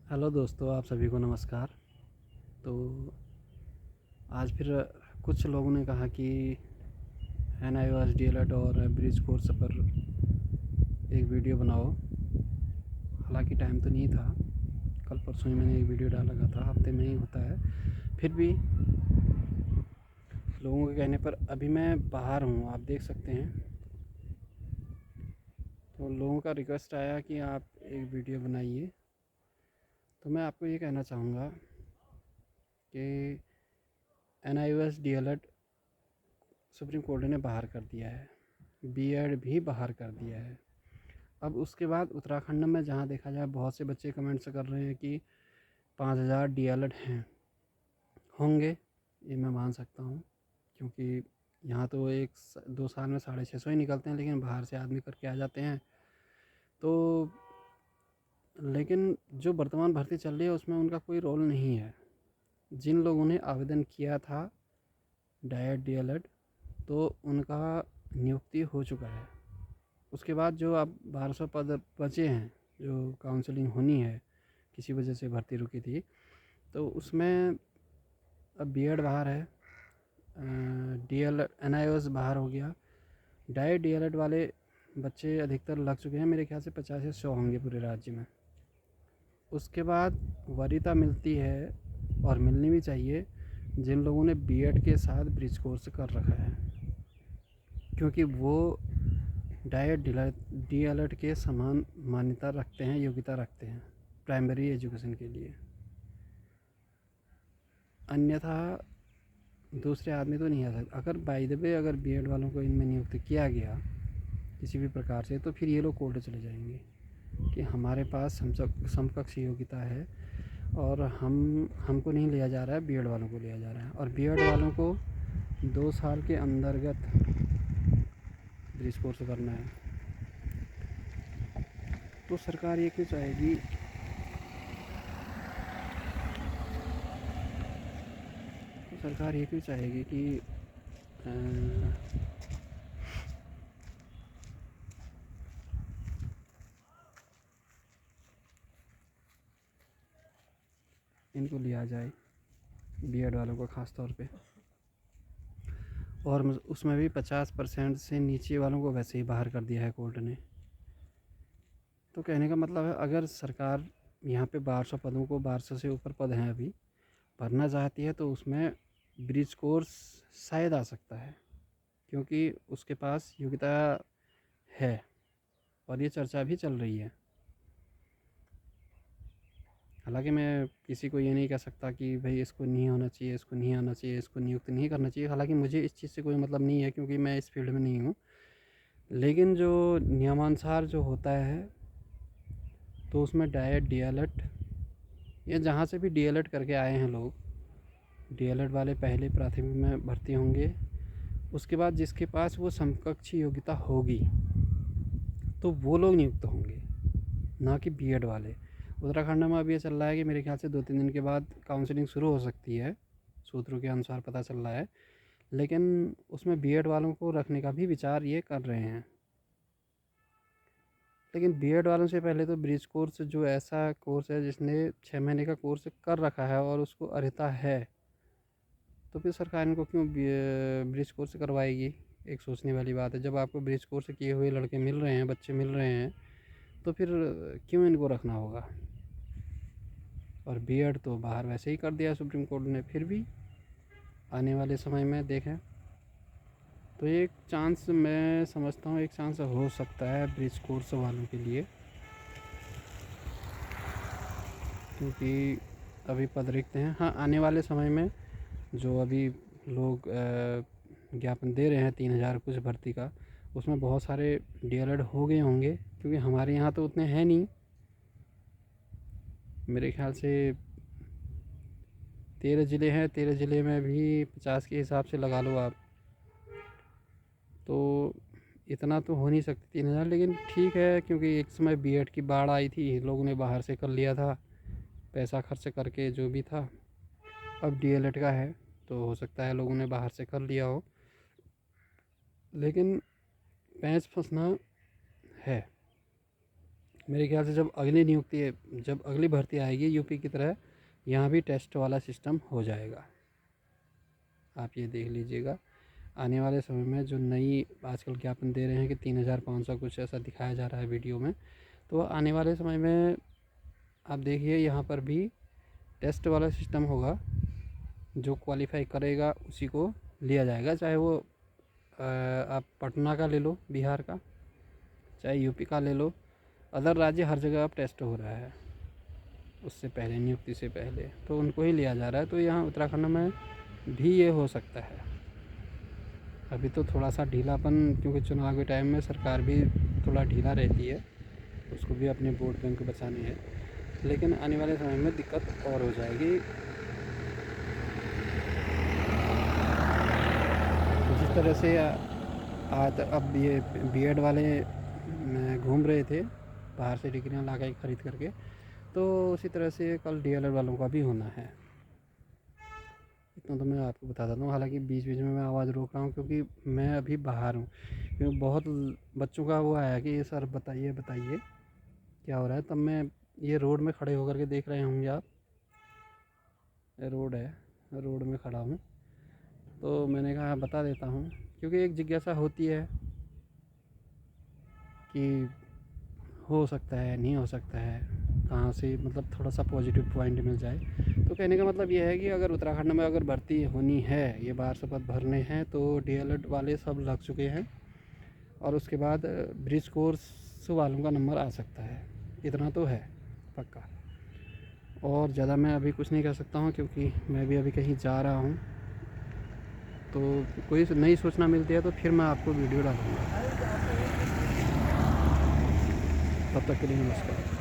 Hello दोस्तों, आप सभी को नमस्कार। तो आज फिर कुछ लोगों ने कहा कि NIOS DLED और ब्रिज कोर्स पर एक वीडियो बनाओ। हालांकि टाइम तो नहीं था, कल परसों ही मैंने एक वीडियो डाला था, हफ्ते में ही होता है। फिर भी लोगों के कहने पर अभी मैं बाहर हूँ, आप देख सकते हैं। तो लोगों का रिक्वेस्ट आया कि आप एक वीडियो बनाइए। तो मैं आपको ये कहना चाहूँगा कि NIOS DLED सुप्रीम कोर्ट ने बाहर कर दिया है, B.Ed भी बाहर कर दिया है। अब उसके बाद उत्तराखंड में जहाँ देखा जाए, बहुत से बच्चे कमेंट्स कर रहे हैं कि 5000 DLED हैं, होंगे, ये मैं मान सकता हूँ। क्योंकि यहाँ तो 1-2 साल में 650 ही निकलते हैं, लेकिन बाहर से आदमी करके आ जाते हैं। तो लेकिन जो वर्तमान भर्ती चल रही है उसमें उनका कोई रोल नहीं है। जिन लोगों ने आवेदन किया था डायट DLED, तो उनका नियुक्ति हो चुका है। उसके बाद जो अब 1200 पद बचे हैं, जो काउंसलिंग होनी है, किसी वजह से भर्ती रुकी थी, तो उसमें अब B.Ed बाहर है, DLED NIOS बाहर हो गया। डायट DLED वाले बच्चे अधिकतर लग चुके हैं, मेरे ख्याल से 50 से 100 होंगे पूरे राज्य में। उसके बाद वरीयता मिलती है, और मिलनी भी चाहिए, जिन लोगों ने B.Ed के साथ ब्रिज कोर्स कर रखा है, क्योंकि वो डायट DLED के समान मान्यता रखते हैं, योग्यता रखते हैं प्राइमरी एजुकेशन के लिए। अन्यथा दूसरे आदमी तो नहीं आ सकते। अगर बाय द वे अगर B.Ed वालों को इनमें नियुक्त किया गया किसी भी प्रकार से, तो फिर ये लोग कोर्ट चले जाएंगे कि हमारे पास समकक्ष योग्यता है और हमको नहीं लिया जा रहा है, B.Ed वालों को लिया जा रहा है। और B.Ed वालों को 2 साल के अंतर्गत ब्रिज कोर्स करना है। तो सरकार ये क्यों चाहेगी, कि इनको लिया जाए, B.Ed वालों को ख़ास तौर पे, और उसमें भी 50% से नीचे वालों को वैसे ही बाहर कर दिया है कोर्ट ने। तो कहने का मतलब है, अगर सरकार यहाँ पे 1200 पदों को, 1200 से ऊपर पद हैं अभी, भरना चाहती है, तो उसमें ब्रिज कोर्स शायद आ सकता है, क्योंकि उसके पास योग्यता है, और ये चर्चा भी चल रही है। हालांकि मैं किसी को ये नहीं कह सकता कि भाई इसको नहीं होना चाहिए, इसको नहीं आना चाहिए, इसको नियुक्त नहीं करना चाहिए। हालांकि मुझे इस चीज़ से कोई मतलब नहीं है, क्योंकि मैं इस फील्ड में नहीं हूँ। लेकिन जो नियमानुसार जो होता है, तो उसमें डायट DLED या जहाँ से भी DLED करके आए हैं लोग, DLED वाले पहले प्राथमिक में भर्ती होंगे। उसके बाद जिसके पास वो समकक्ष योग्यता होगी, तो वो लोग नियुक्त होंगे, ना कि B.Ed वाले। उत्तराखंड में अब ये चल रहा है कि मेरे ख्याल से 2-3 दिन के बाद काउंसलिंग शुरू हो सकती है, सूत्रों के अनुसार पता चल रहा है। लेकिन उसमें B.Ed वालों को रखने का भी विचार ये कर रहे हैं। लेकिन B.Ed वालों से पहले तो ब्रिज कोर्स, जो ऐसा कोर्स है जिसने 6 महीने का कोर्स कर रखा है और उसको अर्हता है, तो फिर सरकार इनको क्यों ब्रिज कोर्स करवाएगी? एक सोचने वाली बात है। जब आपको ब्रिज कोर्स किए हुए लड़के मिल रहे हैं, बच्चे मिल रहे हैं, तो फिर क्यों इनको रखना होगा? और B.Ed तो बाहर वैसे ही कर दिया सुप्रीम कोर्ट ने। फिर भी आने वाले समय में देखें, तो एक चांस मैं समझता हूँ, एक चांस हो सकता है ब्रिज कोर्स वालों के लिए, क्योंकि अभी पद रिक्त हैं। हाँ, आने वाले समय में जो अभी लोग ज्ञापन दे रहे हैं 3000 कुछ भर्ती का, उसमें बहुत सारे DLED हो गए होंगे, क्योंकि हमारे यहाँ तो उतने हैं नहीं। मेरे ख्याल से 13 ज़िले हैं, 13 ज़िले में भी 50 के हिसाब से लगा लो आप, तो इतना तो हो नहीं सकती 3000। लेकिन ठीक है, क्योंकि एक समय B.Ed की बाढ़ आई थी, लोगों ने बाहर से कर लिया था, पैसा खर्च करके जो भी था। अब DLED का है, तो हो सकता है लोगों ने बाहर से कर लिया हो, लेकिन पैंच फंसना है। मेरे ख्याल से जब अगली भर्ती आएगी यूपी की तरह, यहाँ भी टेस्ट वाला सिस्टम हो जाएगा। आप ये देख लीजिएगा आने वाले समय में जो नई आजकल ज्ञापन दे रहे हैं कि 3500 कुछ ऐसा दिखाया जा रहा है वीडियो में, तो आने वाले समय में आप देखिए यहाँ पर भी टेस्ट वाला सिस्टम होगा। जो क्वालिफाई करेगा उसी को लिया जाएगा, चाहे वो आप पटना का ले लो, बिहार का, चाहे यूपी का ले लो, अदर राज्य हर जगह अब टेस्ट हो रहा है उससे पहले, नियुक्ति से पहले, तो उनको ही लिया जा रहा है। तो यहाँ उत्तराखंड में भी ये हो सकता है। अभी तो थोड़ा सा ढीलापन, क्योंकि चुनाव के टाइम में सरकार भी थोड़ा ढीला रहती है, उसको भी अपने वोट बैंक बचाने है, लेकिन आने वाले समय में दिक्कत और हो जाएगी। जिस तरह से आज अब ये बीएड वाले घूम रहे थे बाहर से डिग्रियाँ ला के ख़रीद करके, तो उसी तरह से कल डीएलएड वालों का भी होना है। इतना तो मैं आपको बता देता हूँ। हालांकि बीच बीच में मैं आवाज़ रोक रहा हूँ क्योंकि मैं अभी बाहर हूँ, क्योंकि बहुत बच्चों का वो आया कि ये सर बताइए बताइए क्या हो रहा है। तब मैं ये रोड में खड़े होकर के देख रहे होंगे आप, ये रोड है, रोड में खड़ा हूँ, तो मैंने कहा बता देता हूँ, क्योंकि एक जिज्ञासा होती है कि हो सकता है नहीं हो सकता है, कहाँ से मतलब थोड़ा सा पॉजिटिव पॉइंट मिल जाए। तो कहने का मतलब ये है कि अगर उत्तराखंड में अगर भर्ती होनी है, ये बार शपथ भरने हैं, तो डीएलएड वाले सब लग चुके हैं, और उसके बाद ब्रिज कोर्स वालों का नंबर आ सकता है, इतना तो है पक्का। और ज़्यादा मैं अभी कुछ नहीं कर सकता हूँ, क्योंकि मैं भी अभी कहीं जा रहा हूँ। तो कोई नई सूचना मिलती है तो फिर मैं आपको वीडियो डालूँगा। तब तक के लिए नमस्कार।